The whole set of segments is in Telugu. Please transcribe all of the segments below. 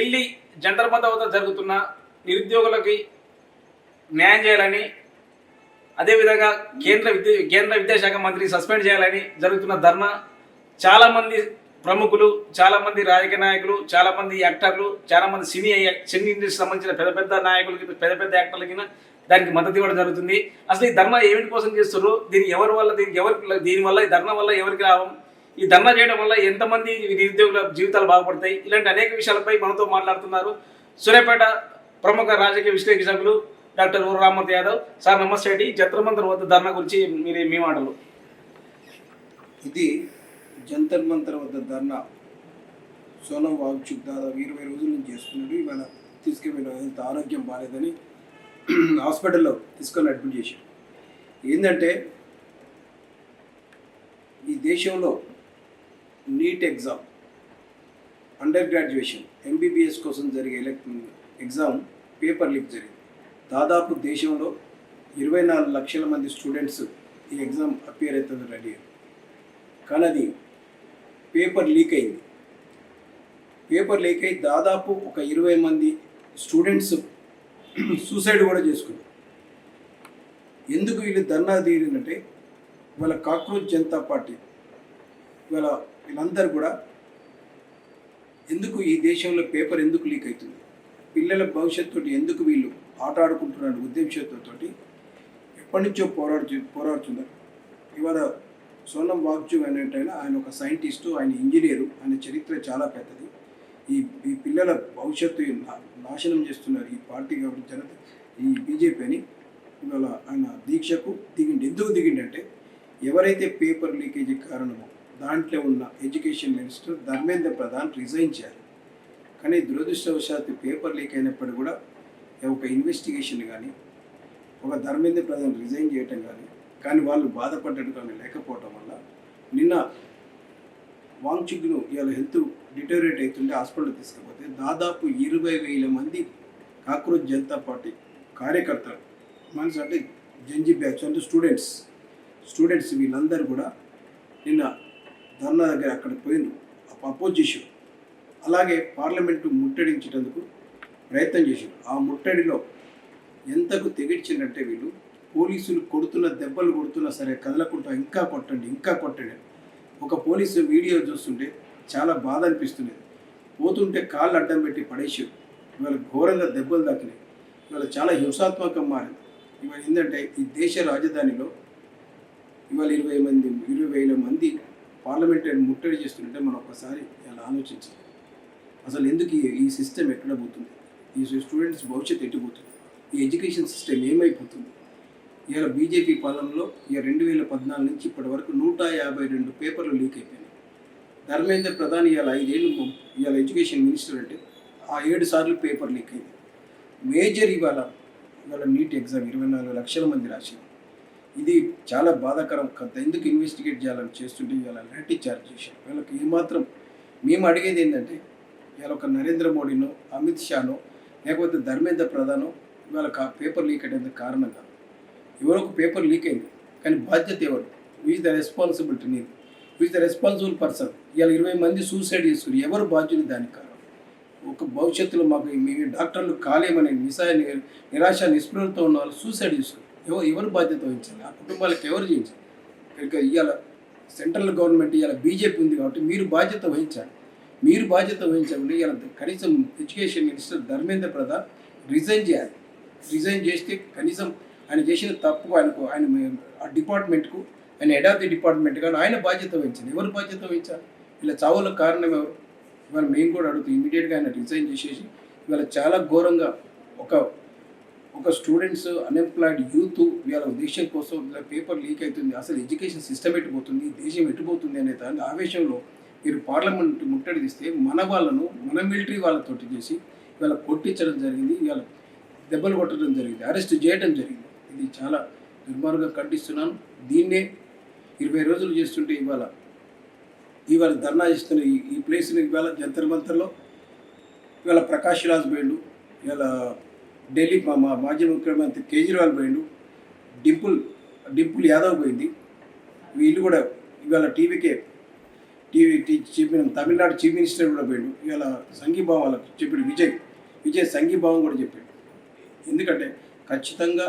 ఢిల్లీ జంతర్ మంతర్ వద్ద జరుగుతున్న నిరుద్యోగులకి న్యాయం చేయాలని, అదేవిధంగా కేంద్ర విద్యాశాఖ మంత్రి సస్పెండ్ చేయాలని జరుగుతున్న ధర్నా చాలామంది ప్రముఖులు, చాలామంది రాజకీయ నాయకులు, చాలామంది యాక్టర్లు, చాలామంది సినీ ఇండస్ట్రీకి సంబంధించిన పెద్ద పెద్ద నాయకులకి, పెద్ద పెద్ద యాక్టర్లకి దానికి మద్దతు ఇవ్వడం జరుగుతుంది. అసలు ఈ ధర్నా ఏమిటి కోసం చేస్తున్నారు, దీనివల్ల ఈ ధర్నా వల్ల ఎవరికి లాభం, ఈ ధర్నా చేయడం వల్ల ఎంతమంది నిరుద్యోగుల జీవితాలు బాగుపడతాయి, ఇలాంటి అనేక విషయాలపై మనతో మాట్లాడుతున్నారు సూర్యాపేట ప్రముఖ రాజకీయ విశ్లేషకులు డాక్టర్ ఊరు రామ్మూర్తి యాదవ్. సార్ నమస్తే అండి. జంతర్ మంతర్ వద్ద ధర్నా గురించి మీ మాటలు. ఇది జంతర్ మంతర్ వద్ద ధర్నా సోనం వాంగ్చుక్ దాదాపు 20 రోజుల నుంచి చేస్తున్నాడు. ఇవాళ తీసుకెళ్ళి హెల్త్ ఆరోగ్యం బాగాలేదని హాస్పిటల్లో తీసుకొని అడ్మిట్ చేశారు. ఏంటంటే ఈ దేశంలో NEET exam, under graduation MBBS కోసం జరిగే ఎగ్జామ్ పేపర్ లీక్ జరిగింది. దాదాపు దేశంలో 24 లక్షల మంది స్టూడెంట్స్ ఈ ఎగ్జామ్ అపియర్ అవుతుంది రెడీ. కానీ అది పేపర్ లీక్ అయింది. పేపర్ లీక్ అయి దాదాపు ఒక 20 మంది స్టూడెంట్స్ సూసైడ్ కూడా చేసుకున్నారు. ఎందుకు వీళ్ళు ధర్నా తీరిందంటే వాళ్ళ కాక్రోచ్ జనతా పార్టీ వీళ్ళందరూ కూడా ఎందుకు ఈ దేశంలో పేపర్ ఎందుకు లీక్ అవుతుంది, పిల్లల భవిష్యత్తు ఎందుకు వీళ్ళు ఆట ఆడుకుంటున్న ఉద్దేశంతో ఎప్పటి నుంచో పోరాడుతున్నారు. ఇవాళ సోనం వాంగ్చుక్ అనేటైనా ఆయన ఒక సైంటిస్టు, ఆయన ఇంజనీరు, ఆయన చరిత్ర చాలా పెద్దది. ఈ పిల్లల భవిష్యత్తు నాశనం చేస్తున్నారు ఈ పార్టీ కాబట్టి జనత, ఈ బీజేపీ అని. ఇవాళ ఆయన దీక్షకు ఎందుకు దిగిండంటే ఎవరైతే పేపర్ లీకేజీ కారణమో దాంట్లో ఉన్న education minister Dharmendra Pradhan resign చేయాలి. కానీ దురదృష్టవశాత్తు పేపర్ లీక్ అయినప్పుడు కూడా ఒక ఇన్వెస్టిగేషన్ కానీ, ఒక ధర్మేంద్ర ప్రధాన్ రిజైన్ చేయటం కానీ వాళ్ళు బాధపడ్డట్టు కానీ లేకపోవటం వల్ల నిన్న వాంగ్చుక్ను ఇవాళ హెల్త్ డిటోరేట్ అవుతుంటే హాస్పిటల్ తీసుకపోతే దాదాపు 20,000 మంది కాక్రోచ్ జనతా పార్టీ కార్యకర్తలు, మనసు అంటే జంజీ బ్యాచ్ అంటే స్టూడెంట్స్ వీళ్ళందరూ కూడా నిన్న ధర్నా దగ్గర అక్కడికి పోయిన అపోజ్ చేశారు. అలాగే పార్లమెంటు ముట్టడించేందుకు ప్రయత్నం చేశారు. ఆ ముట్టడిలో ఎంతకు తెగించిందంటే వీళ్ళు పోలీసులు దెబ్బలు కొడుతున్నా సరే కదలకుండా ఇంకా కొట్టండి. ఒక పోలీసు వీడియో చూస్తుంటే చాలా బాధ అనిపిస్తున్నది. పోతుంటే కాళ్ళు అడ్డం పెట్టి పడేసారు. ఇవాళ ఘోరంగా దెబ్బలు తాకినాయి. ఇవాళ చాలా హింసాత్మకంగా మారింది. ఇవాళ ఏంటంటే ఈ దేశ రాజధానిలో ఇవాళ 20,000 మంది పార్లమెంటరీ ముట్టడి చేస్తుంటే మనం ఒకసారి ఇలా ఆలోచించాలి. అసలు ఎందుకు ఈ సిస్టమ్ ఎక్కడ పోతుంది, ఈ స్టూడెంట్స్ భవిష్యత్తు ఎట్టుపోతుంది, ఈ ఎడ్యుకేషన్ సిస్టమ్ ఏమైపోతుంది. ఇవాళ బీజేపీ పాలనలో 2014 నుంచి ఇప్పటి వరకు 152 పేపర్లు లీక్ అయిపోయినాయి. ధర్మేంద్ర ప్రధాన్ ఇవాళ 5 ఏళ్ళు ఇవాళ ఎడ్యుకేషన్ మినిస్టర్ అంటే ఆ 7 సార్లు పేపర్ లీక్ అయింది. మేజర్ ఇవాళ నీట్ ఎగ్జామ్ 24 లక్షల మంది రాశారు. ఇది చాలా బాధాకరం. ఎందుకు ఇన్వెస్టిగేట్ చేయాలని చేస్తుంటే ఇవాళ లాఠీ చార్జ్ చేశారు. వీళ్ళకి ఏమాత్రం మేము అడిగేది ఏంటంటే ఇవాళ ఒక నరేంద్ర మోడీనో, అమిత్ షానో, లేకపోతే ధర్మేంద్ర ప్రధానో ఇవాళ పేపర్ లీక్ అయ్యేందుకు కారణం కాదు. ఎవరో ఒక పేపర్ లీక్ అయింది, కానీ బాధ్యత ఎవరు? విజ్ ద రెస్పాన్సిబిలిటీ నీది, విజ్ ద రెస్పాన్సిబుల్ పర్సన్. ఇవాళ 20 మంది సూసైడ్ చేసుకుని ఎవరు బాధ్యులు దానికి కారణం? ఒక భవిష్యత్తులో మాకు మేము డాక్టర్లు కాలేమని నిరాశ నిస్పృహలతో ఉన్న వాళ్ళు సూసైడ్ చేసుకుని ఎవరు బాధ్యత వహించాలి? ఆ కుటుంబాలకు ఎవరు చేయించాలి? ఇక ఇవాళ సెంట్రల్ గవర్నమెంట్ ఇవాళ బీజేపీ ఉంది కాబట్టి మీరు బాధ్యత వహించాలి. ఇవాళ కనీసం education minister Dharmendra Pradhan resign చేయాలి. రిజైన్ చేస్తే కనీసం ఆయన చేసిన తప్పు ఆయన ఆ డిపార్ట్మెంట్కు, ఆయన హెడ్ ఆఫ్ ది డిపార్ట్మెంట్ కానీ ఆయన బాధ్యత వహించాలి. ఎవరు బాధ్యత వహించాలి? ఇలా చావులకు కారణం ఎవరు? ఇవాళ మేము కూడా అడుగుతాం. ఇమీడియట్గా ఆయన రిజైన్ చేసేసి ఇవాళ చాలా ఘోరంగా ఒక స్టూడెంట్స్, అన్ఎంప్లాయిడ్ యూత్ ఇవాళ దేశం కోసం ఇలా పేపర్ లీక్ అవుతుంది, అసలు ఎడ్యుకేషన్ సిస్టమ్ ఎట్టుపోతుంది, దేశం ఎట్టుపోతుంది అనే దాని ఆవేశంలో మీరు పార్లమెంట్ ముట్టడి తీస్తే మన మిలిటరీ వాళ్ళతోటి చేసి ఇవాళ కొట్టించడం జరిగింది, ఇవాళ దెబ్బలు కొట్టడం జరిగింది, అరెస్ట్ చేయడం జరిగింది. ఇది చాలా దుర్మార్గంగా ఖండిస్తున్నాను. దీన్నే 20 రోజులు చేస్తుంటే ఇవాళ ధర్నా చేస్తున్న ఈ ప్లేస్ని ఇవాళ జంతర్ మంతర్లో ఇవాళ ప్రకాష్ రాజ్ పోయిండు, ఇవాళ ఢిల్లీ మాజీ ముఖ్యమంత్రి కేజ్రీవాల్ పోయిండు, డింపుల్ యాదవ్ పోయింది. వీళ్ళు కూడా ఇవాళ తమిళనాడు చీఫ్ మినిస్టర్ కూడా పోయాడు. ఇవాళ సంఘీభావం వాళ్ళకి చెప్పాడు. విజయ్ సంఘీభావం కూడా చెప్పాడు. ఎందుకంటే ఖచ్చితంగా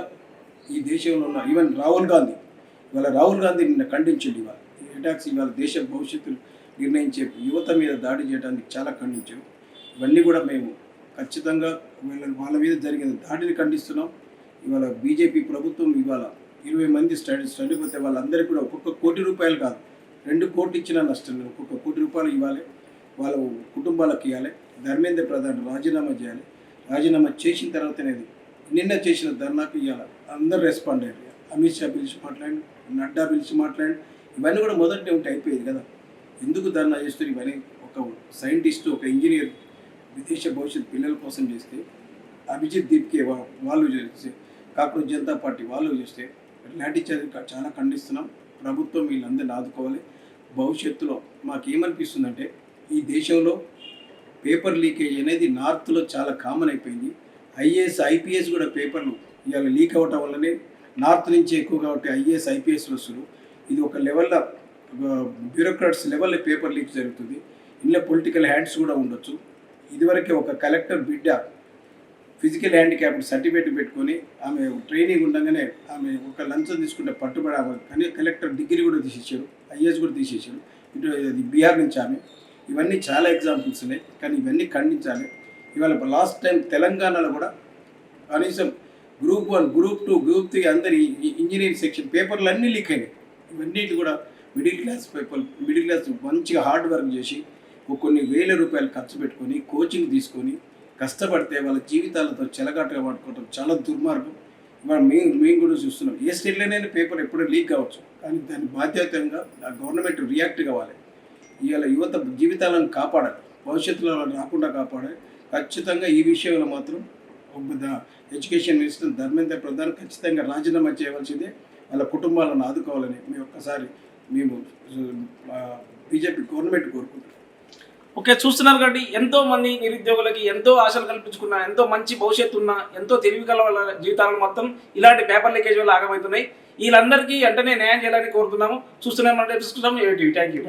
ఈ దేశంలో ఉన్న ఈవెన్ రాహుల్ గాంధీ నిన్న ఖండించండి. ఇవాళ ఈ అటాక్స్ ఇవాళ దేశ భవిష్యత్తును నిర్ణయించే యువత మీద దాడి చేయడానికి చాలా ఖండించాం. ఇవన్నీ కూడా మేము ఖచ్చితంగా వాళ్ళ మీద జరిగిన దాడిని ఖండిస్తున్నాం. ఇవాళ బీజేపీ ప్రభుత్వం ఇవాళ 20 మంది స్టడీ పోతే వాళ్ళందరికీ కూడా ఒక్కొక్క కోటి రూపాయలు కాదు 2 కోట్లు ఇచ్చినా నష్టం లేదు. ఒక్కొక్క కోటి రూపాయలు ఇవ్వాలి, వాళ్ళ కుటుంబాలకు ఇవ్వాలి. ధర్మేంద్ర ప్రధాన్ రాజీనామా చేయాలి. రాజీనామా చేసిన తర్వాతనే నిన్న చేసిన ధర్నాకు ఇవ్వాలి. అందరూ రెస్పాండ్ అయ్యారు. అమిత్ షా పిలిచి మాట్లాడి, నడ్డా పిలిచి మాట్లాడి, ఇవన్నీ కూడా మొదటినే ఉంటే అయిపోయేది కదా. ఎందుకు ధర్నా చేస్తారు? ఇవన్నీ ఒక సైంటిస్టు, ఒక ఇంజనీర్ విదేశ భవిష్యత్ పిల్లల కోసం చేస్తే, అభిజిత్ దీప్కే వాళ్ళు చేస్తే, కాక్రోచ్ జనతా పార్టీ వాళ్ళు చేస్తే లాఠీ చార్జ్ చాలా ఖండిస్తున్నాం. ప్రభుత్వం వీళ్ళందరినీ ఆదుకోవాలి. భవిష్యత్తులో మాకేమనిపిస్తుందంటే ఈ దేశంలో పేపర్ లీకేజ్ అనేది నార్త్లో చాలా కామన్ అయిపోయింది. ఐఏఎస్ ఐపీఎస్ కూడా పేపర్లు ఇవాళ లీక్ అవ్వటం వల్లనే నార్త్ నుంచి ఎక్కువ కాబట్టి ఐఏఎస్ ఐపీఎస్లు వస్తున్నారు. ఇది ఒక లెవెల్లో బ్యూరోక్రాట్స్ లెవెల్లో పేపర్ లీక్ జరుగుతుంది. ఇందులో పొలిటికల్ హ్యాండ్స్ కూడా ఉండొచ్చు. ఇదివరకే ఒక కలెక్టర్ బిడ్డ ఫిజికల్ హ్యాండిక్యాప్ సర్టిఫికేట్ పెట్టుకొని ఆమె ట్రైనింగ్ ఉండగానే ఆమె ఒక లంచం తీసుకుంటే పట్టుబడి కానీ కలెక్టర్ డిగ్రీ కూడా తీసేసాడు, ఐఏఎస్ కూడా తీసేసాడు. ఇటు అది బీహార్ నుంచి ఆమె. ఇవన్నీ చాలా ఎగ్జాంపుల్స్ ఉన్నాయి. కానీ ఇవన్నీ ఖండించాలి. ఇవాళ లాస్ట్ టైం తెలంగాణలో కూడా కనీసం గ్రూప్ 1, గ్రూప్ 2, గ్రూప్ 3 అందరి ఇంజనీరింగ్ సెక్షన్ పేపర్లు అన్నీ లీక్ అయినాయి. ఇవన్నీ కూడా మిడిల్ క్లాస్ మంచిగా హార్డ్ వర్క్ చేసి కొన్ని వేల రూపాయలు ఖర్చు పెట్టుకొని కోచింగ్ తీసుకొని కష్టపడితే వాళ్ళ జీవితాలతో చెలగాటగా పట్టుకోవడం చాలా దుర్మార్గం. ఇవాళ మేము కూడా చూస్తున్నాం. ఏ స్టేట్లోనైనా పేపర్ ఎప్పుడూ లీక్ కావచ్చు, కానీ దాని బాధ్యతంగా గవర్నమెంట్ రియాక్ట్ కావాలి. ఇవాళ యువత జీవితాలను కాపాడాలి, భవిష్యత్తులో రాకుండా కాపాడాలి. ఖచ్చితంగా ఈ విషయంలో మాత్రం ఎడ్యుకేషన్ మినిస్టర్ ధర్మేంద్ర ప్రధాన్ ఖచ్చితంగా రాజీనామా చేయవలసిందే. వాళ్ళ కుటుంబాలను ఆదుకోవాలని మేము బీజేపీ గవర్నమెంట్ కోరుకుంటున్నాం. ఓకే, చూస్తున్నారు కాబట్టి ఎంతో మంది నిరుద్యోగులకి ఎంతో ఆశలు కల్పించుకున్న, ఎంతో మంచి భవిష్యత్తు ఉన్న, ఎంతో తెలివి కల వాళ్ళ జీవితాలను మొత్తం ఇలాంటి పేపర్ లీకేజ్ వల్ల ఆగమవుతున్నాయి. వీళ్ళందరికీ వెంటనే న్యాయం చేయాలని కోరుతున్నాము. చూస్తున్నాం. Thank you.